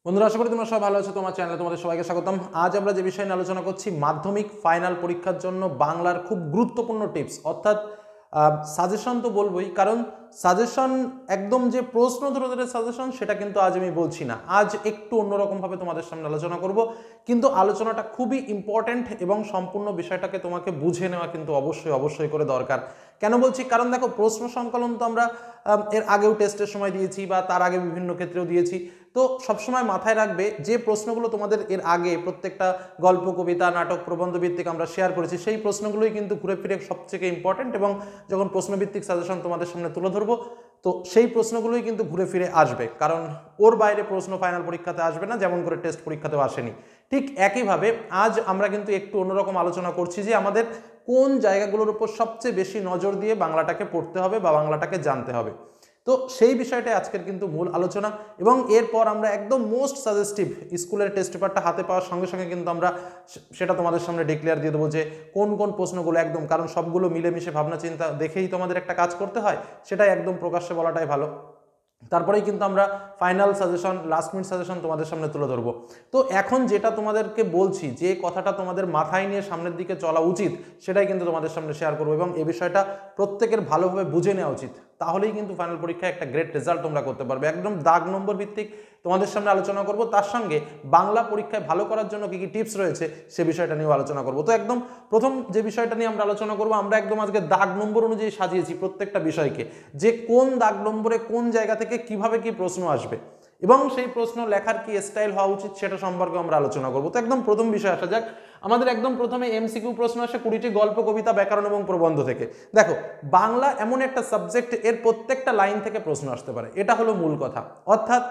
বন্ধুরা, আশা করি তোমরা সবাই ভালো আছো। তোমার চ্যানেলে তোমাদের সবাইকে স্বাগতম। আজ আমরা যে বিষয় নিয়ে আলোচনা করছি, মাধ্যমিক ফাইনাল পরীক্ষার জন্য বাংলার খুব গুরুত্বপূর্ণ টিপস, অর্থাৎ সাজেশন তো বলবোই, কারণ সাজেশন একদম যে প্রশ্ন ধরে ধরে সাজেশন সেটা কিন্তু আজ আমি বলছি না। আজ একটু অন্যরকমভাবে তোমাদের সামনে আলোচনা করব, কিন্তু আলোচনাটা খুবই ইম্পর্ট্যান্ট এবং সম্পূর্ণ বিষয়টাকে তোমাকে বুঝে নেওয়া কিন্তু অবশ্যই অবশ্যই করে দরকার। কেন বলছি? কারণ দেখো, প্রশ্ন সংকলন তো আমরা এর আগেও টেস্টের সময় দিয়েছি বা তার আগে বিভিন্ন ক্ষেত্রেও দিয়েছি। তো সবসময় মাথায় রাখবে যে প্রশ্নগুলো তোমাদের এর আগে প্রত্যেকটা গল্প, কবিতা, নাটক, প্রবন্ধ ভিত্তিক আমরা শেয়ার করেছি, সেই প্রশ্নগুলোই কিন্তু ঘুরে ফিরে সবথেকে ইম্পর্টেন্ট। এবং যখন প্রশ্নভিত্তিক সাজেশন তোমাদের সামনে তুলে ধরবো, তো সেই প্রশ্নগুলোই কিন্তু ঘুরে ফিরে আসবে, কারণ ওর বাইরে প্রশ্ন ফাইনাল পরীক্ষাতে আসবে না, যেমন করে টেস্ট পরীক্ষাতেও আসেনি। ঠিক একইভাবে আজ আমরা কিন্তু একটু অন্যরকম আলোচনা করছি যে আমাদের কোন জায়গাগুলোর উপর সবচেয়ে বেশি নজর দিয়ে বাংলাটাকে পড়তে হবে বা বাংলাটাকে জানতে হবে। তো সেই বিষয়টাই আজকের কিন্তু মূল আলোচনা। এবং এরপর আমরা একদম মোস্ট সাজেস্টিভ স্কুলের টেস্ট পেপারটা হাতে পাওয়ার সঙ্গে সঙ্গে কিন্তু আমরা সেটা তোমাদের সামনে ডিক্লেয়ার দিয়ে দেবো যে কোন কোন প্রশ্নগুলো একদম, কারণ সবগুলো মিলেমিশে ভাবনা চিন্তা দেখেই তোমাদের একটা কাজ করতে হয়, সেটাই একদম প্রকাশ্যে বলাটাই ভালো। তারপরেই কিন্তু আমরা final suggestion, last minute suggestion তোমাদের সামনে তুলে ধরবো। তো এখন যেটা তোমাদেরকে বলছি, যে কথাটা তোমাদের মাথায় নিয়ে সামনের দিকে চলা উচিত, সেটাই কিন্তু তোমাদের সামনে শেয়ার করবো। এবং এই বিষয়টা প্রত্যেকের ভালোভাবে বুঝে নেওয়া উচিত, তাহলেই কিন্তু ফাইনাল পরীক্ষায় একটা গ্রেট রেজাল্ট তোমরা করতে পারবে। একদম দাগ নম্বর ভিত্তিক তোমাদের সামনে আলোচনা করব, তার সঙ্গে বাংলা পরীক্ষায় ভালো করার জন্য কী কী টিপস রয়েছে সে বিষয়টা নিয়েও আলোচনা করব। তো একদম প্রথম যে বিষয়টা নিয়ে আমরা আলোচনা করব, আমরা একদম আজকে দাগ নম্বর অনুযায়ী সাজিয়েছি প্রত্যেকটা বিষয়কে, যে কোন দাগ নম্বরে কোন জায়গা থেকে কিভাবে কি প্রশ্ন আসবে এবং সেই প্রশ্ন লেখার কি স্টাইল হওয়া উচিত সেটা সম্পর্কে আমরা আলোচনা করব। তো একদম প্রথম বিষয় আসা যাক। আমাদের একদম প্রথমে এমসিকিউ প্রশ্ন আসে 20টি গল্প, কবিতা, ব্যাকরণ এবং প্রবন্ধ থেকে। দেখো, বাংলা এমন একটা সাবজেক্ট, এর প্রত্যেকটা লাইন থেকে প্রশ্ন আসতে পারে, এটা হলো মূল কথা। অর্থাৎ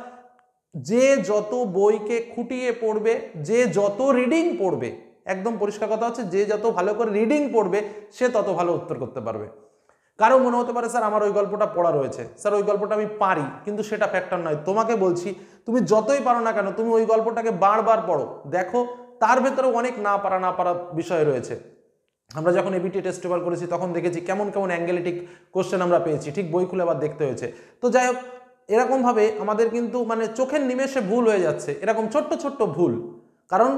যে যত বইকে খুঁটিয়ে পড়বে, যে যত রিডিং পড়বে, একদম পরিষ্কার কথা হচ্ছে, যে যত ভালো করে রিডিং পড়বে সে তত ভালো উত্তর করতে পারবে। কারো মনে হতে পারে, স্যার আমার ওই গল্পটা পড়া রয়েছে, স্যার ওই গল্পটা আমি পারি, কিন্তু সেটা ফ্যাক্টর নয়। তোমাকে বলছি, তুমি যতই পারো না কেন, তুমি ওই গল্পটাকে বারবার পড়ো, দেখো তার ভেতরে অনেক না পারা বিষয় রয়েছে। আমরা যখন এবিটি টেস্ট পেপার করেছি তখন দেখেছি কেমন কেমন অ্যাঙ্গেলেটিক কোশ্চেন আমরা পেয়েছি, ঠিক বই খুলে আবার দেখতে হয়েছে। তো যাই হোক, এরকমভাবে আমাদের কিন্তু চোখের নিমেষে ভুল হয়ে যাচ্ছে, এরকম ছোট্ট ছোট্ট ভুল, কারণ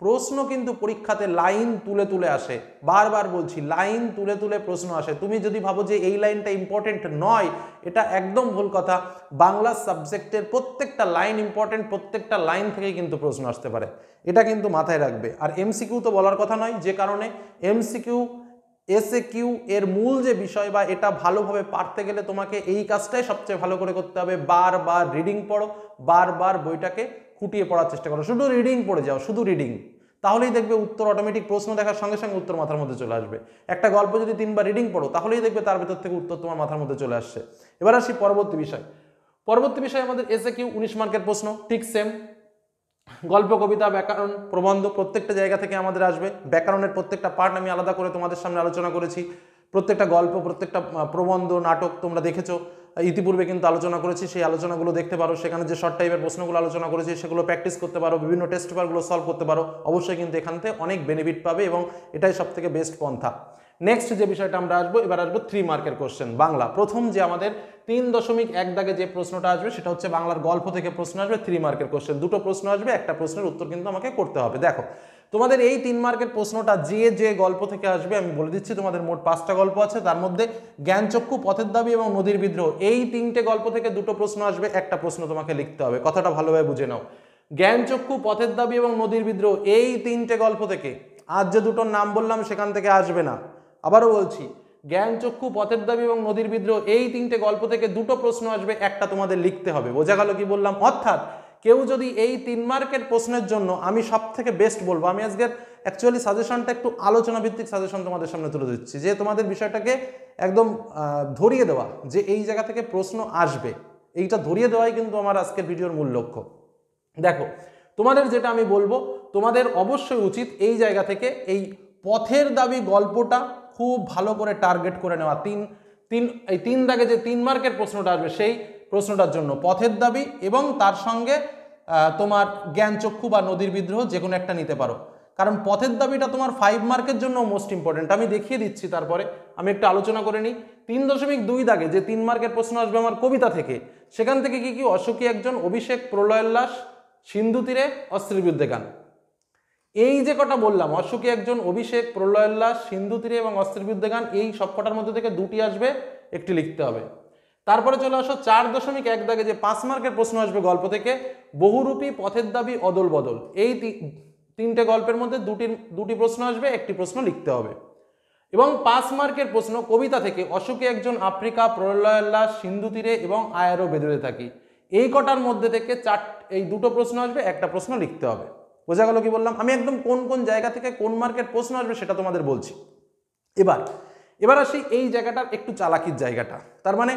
প্রশ্ন কিন্তু পরীক্ষাতে লাইন তুলে তুলে আসে। বারবার বলছি, লাইন তুলে তুলে প্রশ্ন আসে। তুমি যদি ভাবো যে এই লাইনটা ইম্পর্টেন্ট নয়, এটা একদম ভুল কথা। বাংলা সাবজেক্টের প্রত্যেকটা লাইন ইম্পর্টেন্ট, প্রত্যেকটা লাইন থেকেই কিন্তু প্রশ্ন আসতে পারে, এটা কিন্তু মাথায় রাখবে। আর এমসিকিউ তো বলার কথা নয়, যে কারণে এমসিকিউ, এসএকিউ এর মূল যে বিষয় বা এটা ভালোভাবে পারতে গেলে তোমাকে এই কাজটাই সবচেয়ে ভালো করে করতে হবে। বারবার রিডিং পড়ো, বারবার বইটাকে খুঁটিয়ে পড়ার চেষ্টা করো, শুধু রিডিং পড়ে যাও, শুধু রিডিং, তাহলেই দেখবে উত্তর অটোমেটিক, প্রশ্ন দেখার সঙ্গে সঙ্গে উত্তর মাথার মধ্যে চলে আসবে। একটা গল্প যদি 3বার রিডিং পড়ো, তাহলেই দেখবে তার ভেতর থেকে উত্তর তোমার মাথার মধ্যে চলে আসছে। এবার আসি পরবর্তী বিষয়। পরবর্তী বিষয় আমাদের এসএকিউ 19 মার্কের প্রশ্ন, ঠিক সেম। গল্প, কবিতা, ব্যাকরণ, প্রবন্ধ প্রত্যেকটা জায়গা থেকে আমাদের আসবে। ব্যাকরণের প্রত্যেকটা পার্ট আমি আলাদা করে তোমাদের সামনে আলোচনা করেছি। প্রত্যেকটা গল্প, প্রত্যেকটা প্রবন্ধ, নাটক তোমরা দেখেছো, ইতিপূর্বে কিন্তু আলোচনা করেছি, সেই আলোচনাগুলো দেখতে পারো। সেখানে যে শর্ট টাইপের প্রশ্নগুলো আলোচনা করেছি সেগুলো প্র্যাকটিস করতে পারো, বিভিন্ন টেস্ট পেপারগুলো সলভ করতে পারো। অবশ্যই কিন্তু এখান থেকে অনেক বেনিফিট পাবে এবং এটাই সব থেকে বেস্ট পন্থা। নেক্সট যে বিষয়টা আমরা আসবো, এবার আসবো 3 মার্কের কোশ্চেন বাংলা। প্রথম যে আমাদের 3.1 দাগে যে প্রশ্নটা আসবে সেটা হচ্ছে বাংলার গল্প থেকে প্রশ্ন আসবে, 3 মার্কের কোশ্চেন। দুটো প্রশ্ন আসবে, একটা প্রশ্নের উত্তর কিন্তু আমাকে করতে হবে। দেখো, তোমাদের এই 3 মার্কের প্রশ্নটা যে গল্প থেকে আসবে আমি বলে দিচ্ছি। তোমাদের মোট 5টা গল্প আছে, তার মধ্যে জ্ঞানচক্ষু, পথের দাবি এবং নদীর বিদ্রোহ, এই 3টে গল্প থেকে দুটো প্রশ্ন আসবে, একটা প্রশ্ন তোমাকে লিখতে হবে। কথাটা ভালোভাবে বুঝে নাও। জ্ঞানচক্ষু, পথের দাবি এবং নদীর বিদ্রোহ, এই 3টে গল্প থেকে, আজ যে দুটোর নাম বললাম সেখান থেকে আসবে না। আবারও বলছি, জ্ঞানচক্ষু, পথের দাবি এবং নদীর বিদ্রোহ, এই 3টে গল্প থেকে দুটো প্রশ্ন আসবে, একটা তোমাদের লিখতে হবে। বোঝা গেল কি বললাম? অর্থাৎ কেউ যদি এই 3 মার্কের প্রশ্নের জন্য, আমি সব থেকে বেস্ট বলবো, আমি আজকের অ্যাকচুয়ালি সাজেশনটা একটু আলোচনা ভিত্তিক সাজেশন তোমাদের সামনে তুলে দিচ্ছি, যে তোমাদের বিষয়টাকে একদম ধরিয়ে দেওয়া, যে এই জায়গা থেকে প্রশ্ন আসবে, এইটা ধরিয়ে দেওয়াই কিন্তু আমার আজকের ভিডিওর মূল লক্ষ্য। দেখো, তোমাদের যেটা আমি বলবো, তোমাদের অবশ্যই উচিত এই জায়গা থেকে এই পথের দাবি গল্পটা খুব ভালো করে টার্গেট করে নেওয়া। এই 3 দাগে যে 3 মার্কের প্রশ্নটা আসবে, সেই প্রশ্নটার জন্য পথের দাবি এবং তার সঙ্গে তোমার জ্ঞানচক্ষু বা নদীর বিদ্রোহ যে কোনো একটা নিতে পারো। কারণ পথের দাবিটা তোমার 5 মার্কের জন্য মোস্ট ইম্পর্টেন্ট, আমি দেখিয়ে দিচ্ছি। তারপরে আমি একটু আলোচনা করে নিই। 3.2 দাগে যে 3 মার্কের প্রশ্ন আসবে আমার কবিতা থেকে, সেখান থেকে কি কি? অসুখী একজন, অভিষেক, প্রলয়োল্লাস, সিন্ধু তীরে অস্ত্রের বিরুদ্ধে গান। এই যে কটা বললাম, অশোকে একজন, অভিষেক, প্রলয়োল্লাস, সিন্ধু তীরে এবং অস্ত্রের বিরুদ্ধে গান, এই সবকটার মধ্যে থেকে দুটি আসবে, একটি লিখতে হবে। তারপরে চলে আসো 4.1 দাগে যে 5 মার্কের প্রশ্ন আসবে গল্প থেকে, বহুরূপী, পথের দাবি, অদল বদল। এই তিনটে গল্পের মধ্যে দুটি প্রশ্ন আসবে, একটি প্রশ্ন লিখতে হবে। এবং 5 মার্কের প্রশ্ন কবিতা থেকে, অশোকে একজন, আফ্রিকা, প্রলয়োল্লাস, সিন্ধু তীরে এবং আয়ারও বেদুড়ে থাকি। এই কটার মধ্যে থেকে এই দুটো প্রশ্ন আসবে, একটা প্রশ্ন লিখতে হবে। বোঝা গেল কি বললাম? আমি একদম কোন কোন জায়গা থেকে কোন মার্কের প্রশ্ন আসবে সেটা তোমাদের বলছি। এবার আসি এই জায়গাটার একটু চালাকির জায়গাটা। তার মানে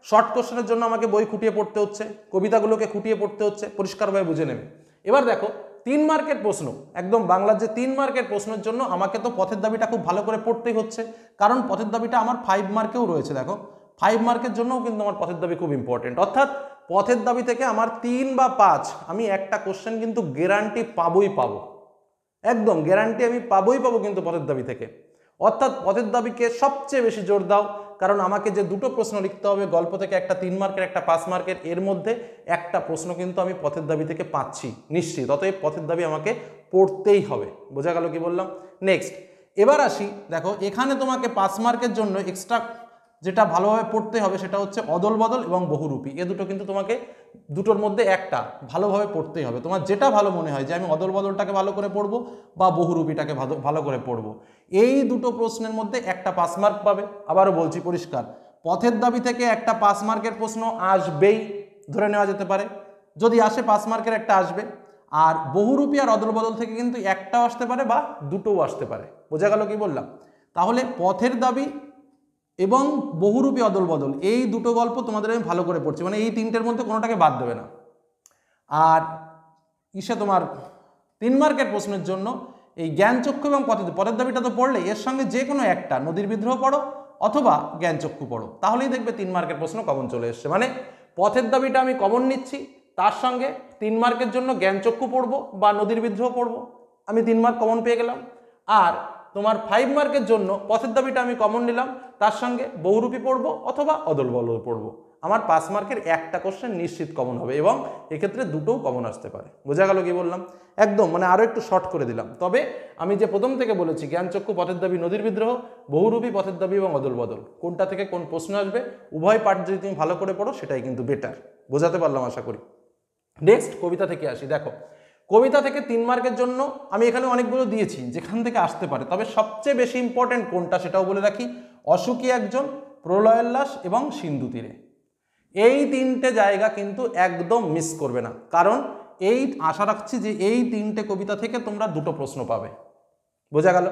শর্ট কোশ্চেনের জন্য আমাকে বই খুঁটিয়ে পড়তে হচ্ছে, কবিতাগুলোকে খুঁটিয়ে পড়তে হচ্ছে, পরিষ্কারভাবে বুঝে নেবে। এবার দেখো 3 মার্কের প্রশ্ন, একদম বাংলার যে 3 মার্কের প্রশ্নের জন্য আমাকে তো পথের দাবিটা খুব ভালো করে পড়তেই হচ্ছে, কারণ পথের দাবিটা আমার 5 মার্কেও রয়েছে। দেখো 5 মার্কের জন্যও কিন্তু আমার পথের দাবি খুব ইম্পর্টেন্ট। অর্থাৎ পথের দাবি থেকে আমার 3 বা 5 আমি একটা কোশ্চেন কিন্তু গ্যারান্টি পাবোই পাবো, একদম গ্যারান্টি আমি পাবোই পাবো কিন্তু পথের দাবি থেকে। অর্থাৎ পথের দাবিকে সবচেয়ে বেশি জোর দাও, কারণ আমাকে যে দুটো প্রশ্ন লিখতে হবে গল্প থেকে, একটা 3 মার্কের একটা 5 মার্কের, এর মধ্যে একটা প্রশ্ন কিন্তু আমি পথের দাবি থেকে পাচ্ছি নিশ্চিত। অতএব পথের দাবি আমাকে পড়তেই হবে। বোঝা গেল কি বললাম? নেক্সট এবার আসি, দেখো এখানে তোমাকে 5 মার্কের জন্য এক্সট্রা যেটা ভালোভাবে পড়তে হবে সেটা হচ্ছে অদল বদল এবং বহুরূপী। এ দুটো কিন্তু তোমাকে দুটোর মধ্যে একটা ভালোভাবে পড়তেই হবে। তোমার যেটা ভালো মনে হয় যে আমি অদল বদলটাকে ভালো করে পড়বো বা বহুরূপীটাকে ভালো করে পড়বো, এই দুটো প্রশ্নের মধ্যে একটা 5 মার্ক পাবে। আবারও বলছি পরিষ্কার, পথের দাবি থেকে একটা 5 মার্কের প্রশ্ন আসবেই, ধরে নেওয়া যেতে পারে। যদি আসে 5 মার্কের একটা আসবে। আর বহুরূপী আর অদল বদল থেকে কিন্তু একটাও আসতে পারে বা দুটোও আসতে পারে। বোঝা গেল কি বললাম? তাহলে পথের দাবি এবং বহুরূপী অদল বদল এই দুটো গল্প তোমাদের আমি ভালো করে পড়ছি, মানে এই তিনটের মধ্যে কোনোটাকে বাদ দেবে না। আর তোমার 3 মার্কের প্রশ্নের জন্য এই জ্ঞানচক্ষু এবং পথের দাবিটা তো পড়লে, এর সঙ্গে যে কোনো একটা নদীর বিদ্রোহ পড়ো অথবা জ্ঞানচক্ষু পড়ো, তাহলেই দেখবে 3 মার্কের প্রশ্ন কমন চলে এসছে। মানে পথের দাবিটা আমি কমন নিচ্ছি, তার সঙ্গে 3 মার্কের জন্য জ্ঞানচক্ষু পড়বো বা নদীর বিদ্রোহ পড়বো, আমি 3 মার্ক কমন পেয়ে গেলাম। আর তোমার 5 মার্কের জন্য পথের দাবিটা আমি কমন নিলাম, তার সঙ্গে বহুরূপী পড়বো অথবা অদল বদল পড়বো। আমার 5 মার্কের একটা কোশ্চেন নিশ্চিত কমন হবে এবং এক্ষেত্রে দুটোও কমন আসতে পারে। বোঝা গেল কি বললাম? একদম মানে আরও একটু শর্ট করে দিলাম। তবে আমি যে প্রথম থেকে বলেছি জ্ঞানচক্ষু, পথের দাবি, নদীর বিদ্রোহ, বহুরূপী, পথের দাবি এবং অদল বদল, কোনটা থেকে কোন প্রশ্ন আসবে উভয় পার্ট যদি তুমি ভালো করে পড়ো সেটাই কিন্তু বেটার। বোঝাতে পারলাম আশা করি। নেক্সট কবিতা থেকে আসি। দেখো কবিতা থেকে 3 মার্কের জন্য আমি এখানে অনেকগুলো দিয়েছি যেখান থেকে আসতে পারে, তবে সবচেয়ে বেশি ইম্পর্টেন্ট কোনটা সেটাও বলে রাখি, অশোকে একজন, প্রলয়োল্লাস এবং সিন্ধু তীরে। এই তিনটে জায়গা কিন্তু একদম মিস করবে না, কারণ এই আশা রাখছি যে এই তিনটে কবিতা থেকে তোমরা দুটো প্রশ্ন পাবে। বোঝা গেল?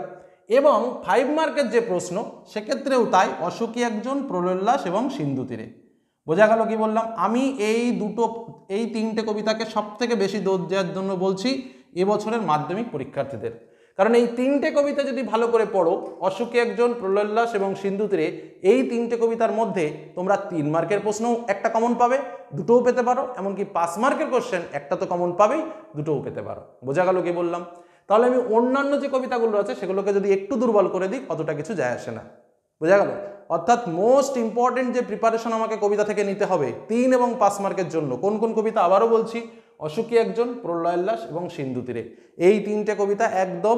এবং 5 মার্কের যে প্রশ্ন সেক্ষেত্রেও তাই, অশোকে একজন, প্রলয়োল্লাস এবং সিন্ধু তীরে। বোঝা গেল কি বললাম? আমি এই তিনটে কবিতাকে সব থেকে বেশি দোষ দেওয়ার জন্য বলছি এবছরের মাধ্যমিক পরীক্ষার্থীদের, কারণ এই তিনটে কবিতা যদি ভালো করে পড়ো, অশোকে একজন, প্রলয়োল্লাস এবং সিন্ধু তীরে, এই তিনটে কবিতার মধ্যে তোমরা 3 মার্কের প্রশ্নও একটা কমন পাবে, দুটোও পেতে পারো, এমনকি 5 মার্কের কোশ্চেন একটা তো কমন পাবেই, দুটোও পেতে পারো। বোঝা গেল কি বললাম? তাহলে আমি অন্যান্য যে কবিতাগুলো আছে সেগুলোকে যদি একটু দুর্বল করে দিই অতটা কিছু যায় আসে না। বোঝা গেল? অর্থাৎ মোস্ট ইম্পর্টেন্ট যে প্রিপারেশন আমাকে কবিতা থেকে নিতে হবে 3 এবং 5 মার্কের জন্য, কোন কোন কবিতা আবারও বলছি, অশোকে একজন, প্রলয়োল্লাস এবং সিন্ধু তীরে, এই তিনটে কবিতা একদম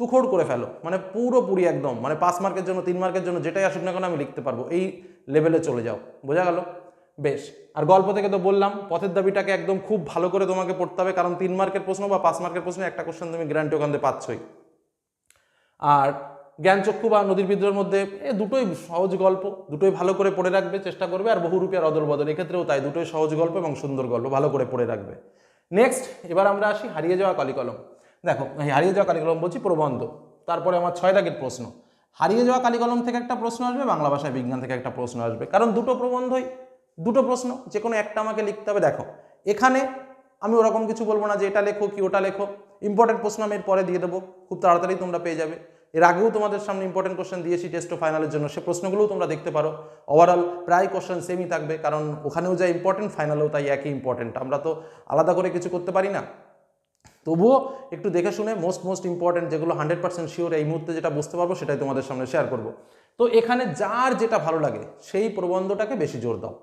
তুখোড় করে ফেলো, মানে পুরোপুরি একদম, মানে 5 মার্কের জন্য 3 মার্কের জন্য যেটাই আসুক না কেন আমি লিখতে পারবো, এই লেভেলে চলে যাও। বোঝা গেল? বেশ। আর গল্প থেকে তো বললাম পথের দাবিটাকে একদম খুব ভালো করে তোমাকে পড়তে হবে, কারণ 3 মার্কের প্রশ্ন বা 5 মার্কের প্রশ্ন একটা কোশ্চেন তুমি গ্যারান্টি ওখান থেকে পাচ্ছই। আর জ্ঞানচক্ষু বা নদীর বিদ্রোহের মধ্যে দুটোই সহজ গল্প, দুটোই ভালো করে পড়ে রাখবে চেষ্টা করবে। আর বহুরূপী আর অদল বদল এক্ষেত্রেও তাই, দুটোই সহজ গল্প এবং সুন্দর গল্প, ভালো করে পড়ে রাখবে। নেক্সট এবার আমরা আসি হারিয়ে যাওয়া কালিকলম। দেখো হারিয়ে যাওয়া কালিকলম বলছি প্রবন্ধ, তারপরে আমার 6 দাগের প্রশ্ন। হারিয়ে যাওয়া কালিকলম থেকে একটা প্রশ্ন আসবে, বাংলা ভাষায় বিজ্ঞান থেকে একটা প্রশ্ন আসবে, কারণ দুটো প্রবন্ধই দুটো প্রশ্ন, যে কোনো একটা আমাকে লিখতে হবে। দেখো এখানে আমি ওরকম কিছু বলবো না যে এটা লেখো কি ওটা লেখো, ইম্পর্টেন্ট প্রশ্ন আমি এর পরে দিয়ে দেবো, খুব তাড়াতাড়ি তোমরা পেয়ে যাবে। এর আগেও তোমাদের সামনে ইম্পর্টেন্ট কোশ্চেন দিয়েছি টেস্ট ও ফাইনালের জন্য, সে প্রশ্নগুলোও তোমরা দেখতে পারো। ওভারঅল প্রায় কোশ্চেন সেমই থাকবে, কারণ ওখানেও যা ইম্পর্টেন্ট ফাইনালেও তাই একই ইম্পর্টেন্ট, আমরা তো আলাদা করে কিছু করতে পারি না। তবুও একটু দেখে শুনে মোস্ট ইম্পর্টেন্ট যেগুলো 100% শিওর এই মুহূর্তে যেটা বুঝতে পারবো সেটাই তোমাদের সামনে শেয়ার করব। তো এখানে যার যেটা ভালো লাগে সেই প্রবন্ধটাকে বেশি জোর দাও।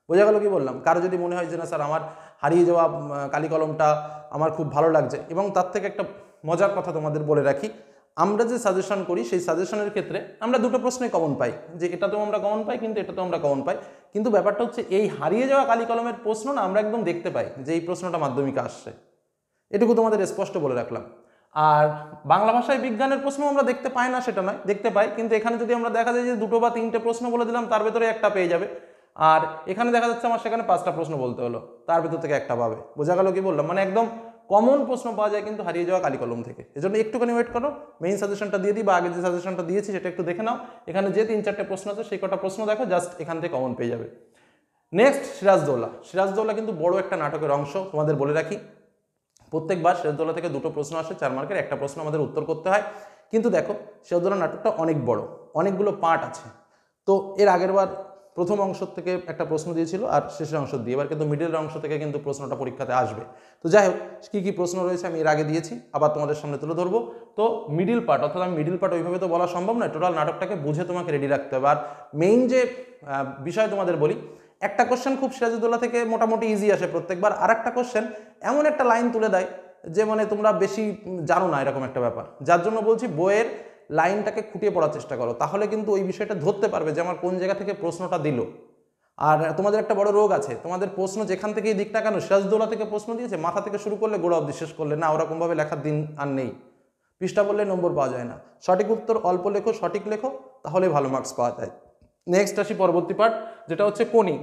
বোঝা গেল কি বললাম? কারো যদি মনে হয় যে না স্যার আমার হারিয়ে যাওয়া কালি কলমটা আমার খুব ভালো লাগছে, এবং তার থেকে একটা মজার কথা তোমাদের বলে রাখি, আমরা যে সাজেশন করি সেই সাজেশনের ক্ষেত্রে আমরা দুটো প্রশ্নই কমন পাই, যে এটাতেও আমরা কমন পাই কিন্তু এটাতেও আমরা কমন পাই। কিন্তু ব্যাপারটা হচ্ছে এই হারিয়ে যাওয়া কালি কলমের প্রশ্ন না আমরা একদম দেখতে পাই যে এই প্রশ্নটা মাধ্যমিকে আসছে, এটুকু তোমাদের স্পষ্ট বলে রাখলাম। আর বাংলা ভাষায় বিজ্ঞানের প্রশ্ন আমরা দেখতে পাই না সেটা নয়, দেখতে পাই, কিন্তু এখানে যদি আমরা দেখা যায় যে দুটো বা তিনটে প্রশ্ন বলে দিলাম তার ভেতরে একটা পেয়ে যাবে, আর এখানে দেখা যাচ্ছে আমার সেখানে 5টা প্রশ্ন বলতে হলো, তার ভেতর থেকে একটা পাবে। বোঝা গেল কি বললাম? মানে একদম কমন প্রশ্ন পাওয়া যায় কিন্তু হারিয়ে যাওয়া কালি কলম থেকে। এজন্য একটুখানি ওয়েট করো, মেইন সাজেশনটা দিয়ে দিই বা আগে যে সাজেশনটা দিয়েছি সেটা একটু দেখে নাও। এখানে যে 3-4টে প্রশ্ন আছে সেই কটা প্রশ্ন দেখো, জাস্ট এখান থেকে কমন পেয়ে যাবে। নেক্সট সিরাজদৌল্লা। সিরাজদৌল্লা কিন্তু বড় একটা নাটকের অংশ, তোমাদের বলে রাখি। প্রত্যেকবার সিরাজদৌল্লা থেকে দুটো প্রশ্ন আসে, 4 মার্কের, একটা প্রশ্ন আমাদের উত্তর করতে হয়। কিন্তু দেখো সিরাজদৌল্লা নাটকটা অনেক বড়, অনেকগুলো পার্ট আছে। তো এর আগের বার প্রথম অংশ থেকে একটা প্রশ্ন দিয়েছিল আর শেষের অংশ দিয়ে, এবার কিন্তু মিডলের অংশ থেকে কিন্তু প্রশ্নটা পরীক্ষাতে আসবে। তো যাই হোক, কী কী প্রশ্ন রয়েছে আমি এর আগে দিয়েছি, আবার তোমাদের সামনে তুলে ধরবো। তো মিডিল পার্ট, অর্থাৎ আমি মিডিল পার্ট ওইভাবে তো বলা সম্ভব নয়, টোটাল নাটকটাকে বুঝে তোমাকে রেডি রাখতে হবে। আর মেইন যে বিষয় তোমাদের বলি, একটা কোশ্চেন খুব সিরাজউদ্দৌলা থেকে মোটামুটি ইজি আসে প্রত্যেকবার, আর একটা কোশ্চেন এমন একটা লাইন তুলে দেয় যে মানে তোমরা বেশি জানো না এরকম একটা ব্যাপার, যার জন্য বলছি বইয়ের লাইনটাকে খুঁটিয়ে পড়ার চেষ্টা করো, তাহলে কিন্তু ওই বিষয়টা ধরতে পারবে যে আমার কোন জায়গা থেকে প্রশ্নটা দিল। আর তোমাদের একটা বড় রোগ আছে, তোমাদের প্রশ্ন যেখান থেকেই দিক না কেন, সিরাজউদ্দৌলা থেকে প্রশ্ন দিয়েছে, মাথা থেকে শুরু করলে গোড়া অবধি শেষ করলে না, ওরকমভাবে লেখার দিন আর নেই। পৃষ্ঠা বললে নম্বর পাওয়া যায় না, সঠিক উত্তর অল্প লেখো, সঠিক লেখো, তাহলে ভালো মার্কস পাওয়া যায়। নেক্সট আসি পরবর্তী পার্ট, যেটা হচ্ছে কোনি।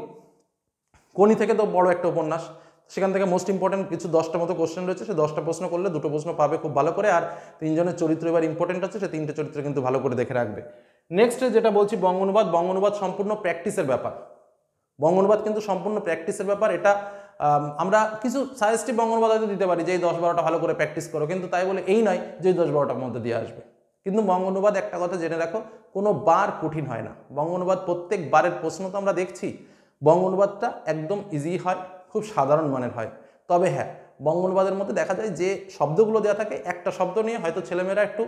কোনি থেকে তো বড় একটা উপন্যাস, সেখান থেকে মোস্ট ইম্পর্টেন্ট কিছু 10টা মতো কোশ্চেন রয়েছে, সে 10টা প্রশ্ন করলে 2টো প্রশ্ন পাবে খুব ভালো করে, আর 3জনের চরিত্র এবার ইম্পর্টেন্ট আছে, সে 3টে চরিত্র কিন্তু ভালো করে দেখে রাখবে। নেক্সট যেটা বলছি বঙ্গানুবাদ। বঙ্গানুবাদ সম্পূর্ণ প্র্যাকটিসের ব্যাপার, বঙ্গানুবাদ কিন্তু সম্পূর্ণ প্র্যাকটিসের ব্যাপার। এটা আমরা কিছু সাজেস্টিভ বঙ্গানুবাদ হয়তো দিতে পারি যে এই 10-12টা ভালো করে প্র্যাকটিস করো, কিন্তু তাই বলে এই নয় যে 10-12টার মধ্যে দিয়ে আসবে। কিন্তু বঙ্গানুবাদ একটা কথা জেনে রাখো, কোনো বার কঠিন হয় না। বঙ্গানুবাদ প্রত্যেক বারের প্রশ্ন তো আমরা দেখছি, বঙ্গানুবাদটা একদম ইজি হয়, খুব সাধারণ মানের হয়। তবে হ্যাঁ, বঙ্গানুবাদের মধ্যে দেখা যায় যে শব্দগুলো দেওয়া থাকে, একটা শব্দ নিয়ে হয়তো ছেলেমেয়েরা একটু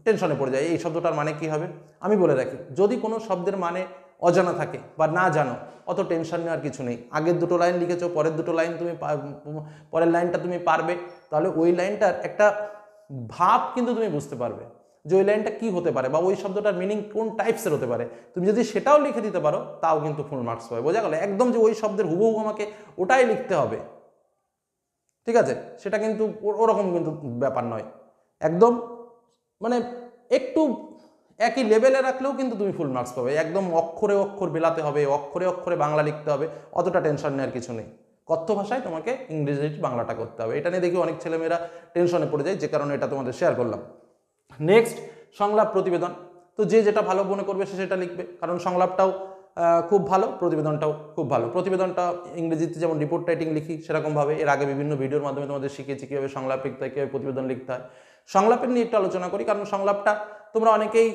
টেনশনে পড়ে যায়, এই শব্দটার মানে কি হবে। আমি বলে রাখি, যদি কোনো শব্দের মানে অজানা থাকে বা না জানো, অত টেনশন নেওয়ার কিছু নেই। আগের 2টো লাইন লিখেছো, পরের 2টো লাইন তুমি পরের লাইনটা তুমি পারবে, তাহলে ওই লাইনটার একটা ভাব কিন্তু তুমি বুঝতে পারবে যে ওই লাইনটা কি হতে পারে বা ওই শব্দটার মিনিং কোন টাইপসের হতে পারে। তুমি যদি সেটাও লিখে দিতে পারো তাও কিন্তু ফুল মার্কস পাবে। বোঝা গেল? একদম যে ওই শব্দের হুবহু আমাকে ওটাই লিখতে হবে, ঠিক আছে, সেটা কিন্তু ওরকম কিন্তু ব্যাপার নয়। একদম মানে একটু একই লেভেলে রাখলেও কিন্তু তুমি ফুল মার্কস পাবে। একদম অক্ষরে অক্ষর মেলাতে হবে, অক্ষরে অক্ষরে বাংলা লিখতে হবে, অতটা টেনশন নেওয়ার কিছু নেই। কথ্য ভাষায় তোমাকে ইংরেজি বাংলাটা করতে হবে। এটা নিয়ে দেখি অনেক ছেলেমেয়েরা টেনশনে পড়ে যায়, যে কারণে এটা তোমাদের শেয়ার করলাম। নেক্সট সংলাপ প্রতিবেদন। তো যে যেটা ভালো মনে করবে সে সেটা লিখবে, কারণ সংলাপটাও খুব ভালো, প্রতিবেদনটাও খুব ভালো। প্রতিবেদনটা ইংরেজিতে যেমন রিপোর্ট রাইটিং লিখি সেরকমভাবে এর আগে বিভিন্ন ভিডিওর মাধ্যমে তোমাদের শিখিয়েছি কীভাবে সংলাপ লিখতে হয়, কীভাবে প্রতিবেদন লিখতে হয়। সংলাপের নিয়ে একটু আলোচনা করি, কারণ সংলাপটা তোমরা অনেকেই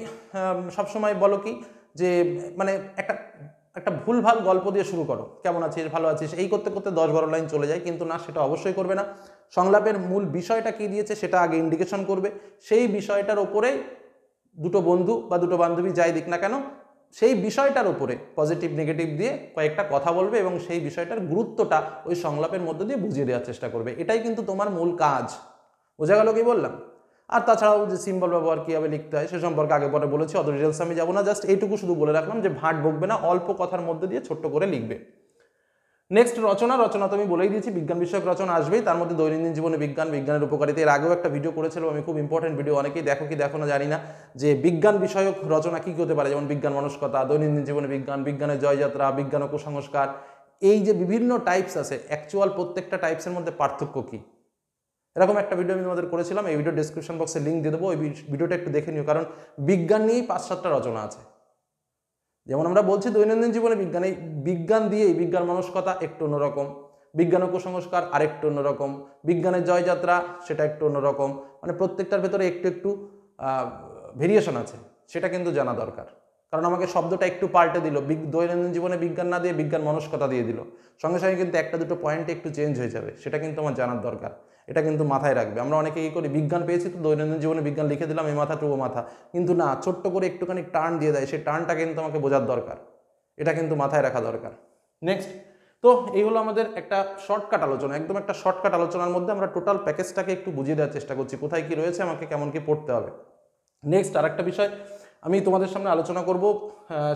সবসময় বলো কি যে মানে একটা একটা ভুলভাল গল্প দিয়ে শুরু করো, কেমন আছিস, ভালো আছিস, এই করতে করতে 10-12 লাইন চলে যায়, কিন্তু না, সেটা অবশ্যই করবে না। সংলাপের মূল বিষয়টা কী দিয়েছে সেটা আগে ইন্ডিকেশন করবে, সেই বিষয়টার ওপরেই দুটো বন্ধু বা দুটো বান্ধবী যাই দিক না কেন সেই বিষয়টার উপরে পজিটিভ নেগেটিভ দিয়ে কয়েকটা কথা বলবে এবং সেই বিষয়টার গুরুত্বটা ওই সংলাপের মধ্যে দিয়ে বুঝিয়ে দেওয়ার চেষ্টা করবে। এটাই কিন্তু তোমার মূল কাজ। বোঝা গেল কি বললাম? আর তাছাড়াও যে সিম্বল ব্যবহার কীভাবে লিখতে হয় সে সম্পর্কে আগে পরে বলেছি, অত ডিটেলস আমি যাবো না। জাস্ট এইটুকু শুধু বলে রাখলাম যে ভাট বকবে না, অল্প কথার মধ্যে দিয়ে ছোট্ট করে লিখবে। নেক্সট রচনা। রচনা তো আমি বলেই দিয়েছি, বিজ্ঞান বিষয়ক রচনা আসবেই, তার মধ্যে দৈনন্দিন জীবনে বিজ্ঞান, বিজ্ঞানের উপকারিতা। এর আগেও একটা ভিডিও করেছিলাম আমি, খুব ইম্পর্টেন্ট ভিডিও, অনেকেই দেখো কি দেখো না জানি না, যে বিজ্ঞান বিষয়ক রচনা কী কী হতে পারে, যেমন বিজ্ঞান মনস্কতা, দৈনন্দিন জীবনে বিজ্ঞান, বিজ্ঞানের জয়যাত্রা, বিজ্ঞান ও কুসংস্কার, এই যে বিভিন্ন টাইপস আছে, অ্যাকচুয়াল প্রত্যেকটা টাইপসের মধ্যে পার্থক্য কী, এরকম একটা ভিডিও আমি তোমাদের করেছিলাম। এই ভিডিও ডিসক্রিপশন বক্সে লিঙ্ক দিয়ে দেবো, ওই ভিডিওটা একটু দেখে নিও, কারণ বিজ্ঞান নিয়েই 5-7টা রচনা আছে। যেমন আমরা বলছি দৈনন্দিন জীবনে বিজ্ঞান, এই বিজ্ঞান দিয়েই বিজ্ঞান মনস্কতা একটু অন্যরকম, বিজ্ঞান ও কুসংস্কার আরেকটু অন্যরকম, বিজ্ঞানের জয়যাত্রা সেটা একটু অন্যরকম, মানে প্রত্যেকটার ভেতরে একটু একটু ভেরিয়েশন আছে, সেটা কিন্তু জানা দরকার। কারণ আমাকে শব্দটা একটু পাল্টে দিল, দৈনন্দিন জীবনে বিজ্ঞান না দিয়ে বিজ্ঞান মনস্কতা দিয়ে দিল, সঙ্গে সঙ্গে কিন্তু একটা দুটো পয়েন্টে একটু চেঞ্জ হয়ে যাবে, সেটা কিন্তু আমার জানার দরকার। এটা কিন্তু মাথায় রাখবে। আমরা অনেকে কী করি, বিজ্ঞান পেয়েছি তো দৈনন্দিন জীবনে বিজ্ঞান লিখে দিলাম, এই মাথা টু ও মাথা, কিন্তু না, ছোট্ট করে একটুখানি টার্ন দিয়ে দেয়, সেই টার্নটা কিন্তু আমাকে বোঝার দরকার, এটা কিন্তু মাথায় রাখা দরকার। নেক্সট, তো এই হলো আমাদের একটা শর্টকাট আলোচনা, একদম একটা শর্টকাট আলোচনার মধ্যে আমরা টোটাল প্যাকেজটাকে একটু বুঝিয়ে দেওয়ার চেষ্টা করছি, কোথায় কি রয়েছে, আমাকে কেমন কি পড়তে হবে। নেক্সট আরেকটা বিষয় আমি তোমাদের সামনে আলোচনা করব,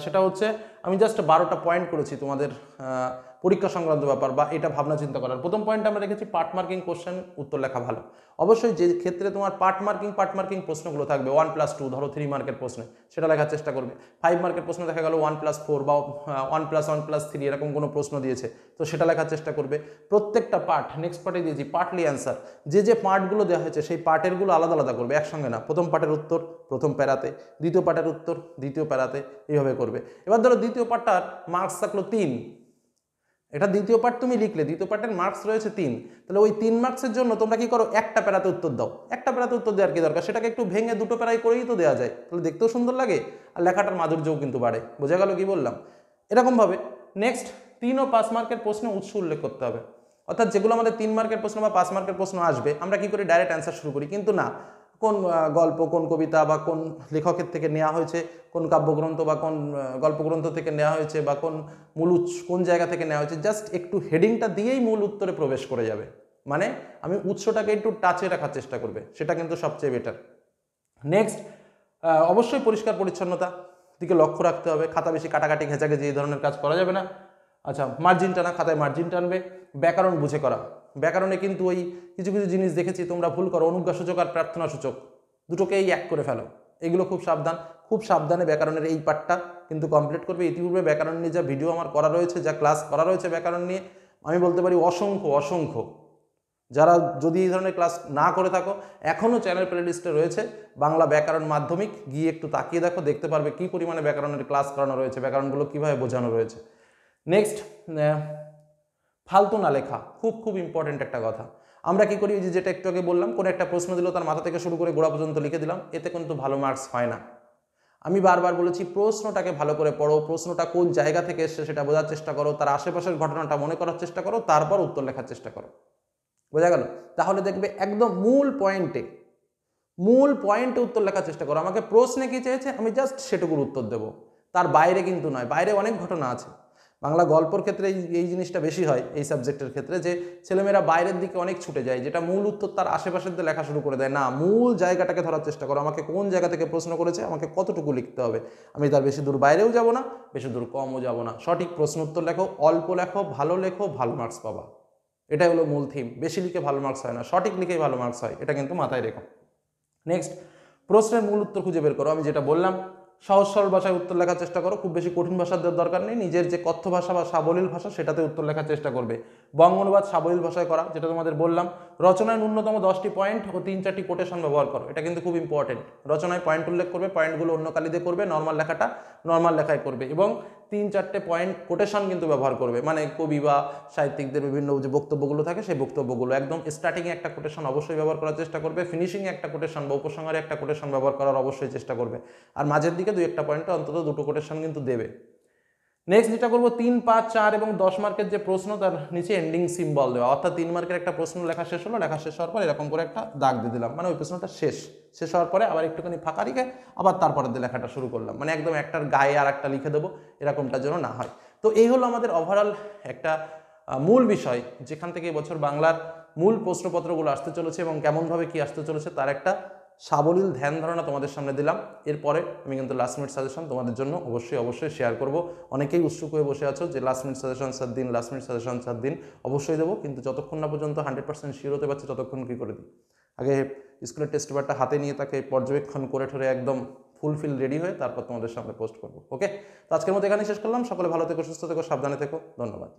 সেটা হচ্ছে আমি জাস্ট 12টা পয়েন্ট করেছি তোমাদের পরীক্ষা সংক্রান্ত ব্যাপার বা এটা ভাবনা চিন্তা করার। প্রথম পয়েন্ট আমরা রেখেছি পার্ট মার্কিং কোশ্চেন উত্তর লেখা ভালো। অবশ্যই যে ক্ষেত্রে তোমার পার্ট মার্কিং প্রশ্নগুলো থাকবে 1+2, ধরো 3 মার্কের প্রশ্নে সেটা লেখার চেষ্টা করবে। 5 মার্কের প্রশ্ন দেখা গেল 1+4 বা 1+1+3 এরকম কোনো প্রশ্ন দিয়েছে, তো সেটা লেখার চেষ্টা করবে। প্রত্যেকটা পার্ট, নেক্সট পার্টে দিয়েছি পার্টলি অ্যান্সার, যে পার্টগুলো দেওয়া হয়েছে সেই পার্টেরগুলো আলাদা আলাদা করবে, একসঙ্গে না। প্রথম পার্টের উত্তর প্রথম প্যারাতে, দ্বিতীয় পার্টের উত্তর দ্বিতীয় প্যারাতে, এইভাবে করবে। এবার ধরো দ্বিতীয় পার্টটার মার্কস থাকলো 3, এটা দ্বিতীয় পার্ট তুমি লিখলে, দ্বিতীয় পার্টের মার্কস রয়েছে 3, তাহলে ওই 3 মার্কসের জন্য তোমরা কি করো, একটা প্যারাতে উত্তর দাও। একটা প্যারাতে উত্তর দেওয়ার কি দরকার, সেটাকে একটু ভেঙে দুটো প্যারাই করেই তো দেওয়া যায়, তাহলে দেখতেও সুন্দর লাগে আর লেখাটার মাধুর্যও কিন্তু বাড়ে। বোঝা গেল কি বললাম? এরকমভাবে নেক্সট 3 ও 5 মার্কের প্রশ্নে উৎস উল্লেখ করতে হবে, অর্থাৎ যেগুলো আমাদের 3 মার্কের প্রশ্ন বা 5 মার্কের প্রশ্ন আসবে আমরা কি করি, ডাইরেক্ট অ্যান্সার শুরু করি, কিন্তু না, কোন গল্প, কোন কবিতা বা কোন লেখকের থেকে নেওয়া হয়েছে, কোন কাব্যগ্রন্থ বা কোন গল্পগ্রন্থ থেকে নেওয়া হয়েছে বা কোন কোন জায়গা থেকে নেওয়া হয়েছে, জাস্ট একটু হেডিংটা দিয়েই মূল উত্তরে প্রবেশ করে যাবে। মানে আমি উৎসটাকে একটু টাচে রাখার চেষ্টা করবে, সেটা কিন্তু সবচেয়ে বেটার। নেক্সট, অবশ্যই পরিষ্কার পরিচ্ছন্নতা দিকে লক্ষ্য রাখতে হবে, খাতা বেশি কাটাকাটি ঘেঁচাঘেঁচি এই ধরনের কাজ করা যাবে না। আচ্ছা, মার্জিন টানা, খাতায় মার্জিন টানবে। ব্যাকরণ বুঝে করা, ব্যাকরণে কিন্তু ওই কিছু কিছু জিনিস দেখেছি তোমরা ভুল করো, অনুজ্ঞাসূচক আর প্রার্থনাসূচক দুটোকেই এক করে ফেলো, এগুলো খুব সাবধান, খুব সাবধানে ব্যাকরণের এই পার্টটা কিন্তু কমপ্লিট করবে। ইতিপূর্বে ব্যাকরণ নিয়ে যা ভিডিও আমার করা রয়েছে, যা ক্লাস করা রয়েছে ব্যাকরণ নিয়ে, আমি বলতে পারি অসংখ্য। যারা যদি এই ধরনের ক্লাস না করে থাকো, এখনও চ্যানেল প্লেলিস্টে রয়েছে বাংলা ব্যাকরণ মাধ্যমিক, গিয়ে একটু তাকিয়ে দেখো, দেখতে পারবে কী পরিমাণে ব্যাকরণের ক্লাস করানো রয়েছে, ব্যাকরণগুলো কীভাবে বোঝানো রয়েছে। নেক্সট, ফালতু না লেখা, খুব ইম্পর্টেন্ট একটা কথা। আমরা কি করি, যেটা একটু আগে বললাম, কোনো একটা প্রশ্ন দিল তার মাথা থেকে শুরু করে গোড়া পর্যন্ত লিখে দিলাম, এতে কিন্তু ভালো মার্কস হয় না। আমি বারবার বলেছি প্রশ্নটাকে ভালো করে পড়ো, প্রশ্নটা কোন জায়গা থেকে এসছে সেটা বোঝার চেষ্টা করো, তার আশেপাশের ঘটনাটা মনে করার চেষ্টা করো, তারপর উত্তর লেখার চেষ্টা করো। বোঝা গেল? তাহলে দেখবে একদম মূল পয়েন্টে উত্তর লেখার চেষ্টা করো। আমাকে প্রশ্নে কি চেয়েছে আমি জাস্ট সেটুকুর উত্তর দেবো, তার বাইরে কিন্তু নয়। বাইরে অনেক ঘটনা আছে, বাংলা গল্পর ক্ষেত্রে এই জিনিসটা বেশি হয়, এই সাবজেক্টের ক্ষেত্রে, যে ছেলেমেয়েরা বাইরের দিকে অনেক ছুটে যায়, যেটা মূল উত্তর তার আশেপাশের দিয়ে লেখা শুরু করে দেয়। না, মূল জায়গাটাকে ধরার চেষ্টা করো, আমাকে কোন জায়গা থেকে প্রশ্ন করেছে, আমাকে কতটুকু লিখতে হবে, আমি তার বেশি দূর বাইরেও যাব না, বেশি দূর কমও যাব না। সঠিক প্রশ্ন উত্তর লেখো, অল্প লেখো, ভালো মার্কস পাবা, এটাই হলো মূল থিম। বেশি লিখে ভালো মার্কস হয় না, সঠিক লিখেই ভালো মার্কস হয়, এটা কিন্তু মাথায় রেখো। নেক্সট, প্রশ্নের মূল উত্তর খুঁজে বের করো। আমি যেটা বললাম, সহজ সরল ভাষায় উত্তর লেখার চেষ্টা করো, খুব বেশি কঠিন ভাষার দরকার নেই, নিজের যে কথ্য ভাষা বা সাবলীল ভাষা সেটাতে উত্তর লেখার চেষ্টা করবে। বঙ্গ অনুবাদ সাবলীল ভাষায় করা, যেটা তোমাদের বললাম। রচনায় ন্যূনতম 10টি পয়েন্ট ও 3-4টি কোটেশন ব্যবহার করো, এটা কিন্তু খুব ইম্পর্টেন্ট। রচনায় পয়েন্ট উল্লেখ করবে, পয়েন্টগুলো অন্য কালি দিয়ে করবে, নর্মাল লেখাটা নর্মাল লেখায় করবে, এবং 3-4টে পয়েন্ট কোটেশন কিন্তু ব্যবহার করবে, মানে কবি বা সাহিত্যিকদের বিভিন্ন যে বক্তব্যগুলো থাকে সেই বক্তব্যগুলো একদম স্টার্টিংয়ে একটা কোটেশন অবশ্যই ব্যবহার করার চেষ্টা করবে, ফিনিশিংয়ে একটা কোটেশন বা উপসংহারে একটা কোটেশন ব্যবহার করার অবশ্যই চেষ্টা করবে, আর মাঝের দিকে 2-1টা পয়েন্টে অন্তত 2টো কোটেশন কিন্তু দেবে। নেক্সট যেটা করবো, 3, 5, 4 এবং 10 মার্কের যে প্রশ্ন তার নিচে এন্ডিং সিম্বল দেওয়া, অর্থাৎ 3 মার্কের একটা প্রশ্ন লেখা শেষ হলো, লেখা শেষ হওয়ার পর এরকম করে একটা দাগ দিয়ে দিলাম, মানে ওই প্রশ্নটা শেষ হওয়ার পরে আবার একটুখানি ফাঁকা রেখে আবার তারপরে দিয়ে লেখাটা শুরু করলাম, মানে একদম একটার গায়ে আর একটা লিখে দেবো, এরকমটা যেন না হয়। তো এই হলো আমাদের ওভারঅল একটা মূল বিষয়, যেখান থেকে এবছর বাংলার মূল প্রশ্নপত্রগুলো আসতে চলেছে এবং কেমনভাবে কি আসতে চলেছে তার একটা সাবলীল ধ্যান ধারণা তোমাদের সামনে দিলাম। এরপরে আমি কিন্তু লাস্ট মিনিট সাজেশন তোমাদের জন্য অবশ্যই শেয়ার করব। অনেকেই উৎসুক হয়ে বসে আছো যে লাস্ট মিনিট সাজেশন স্যার দিন, অবশ্যই দেবো, কিন্তু যতক্ষণ না পর্যন্ত 100% শিওর হতে পারছি ততক্ষণ কী করে দিই, আগে স্কুলের টেস্ট পেপারটা হাতে নিয়ে তাকে পর্যবেক্ষণ করে ঠরে একদম ফুলফিল রেডি হয়ে তারপর তোমাদের সামনে পোস্ট করবো। ওকে, তো আজকের মতো এখানে শেষ করলাম। সকলে ভালো থেকো, সুস্থ থেকো, সাবধানে থেকো, ধন্যবাদ।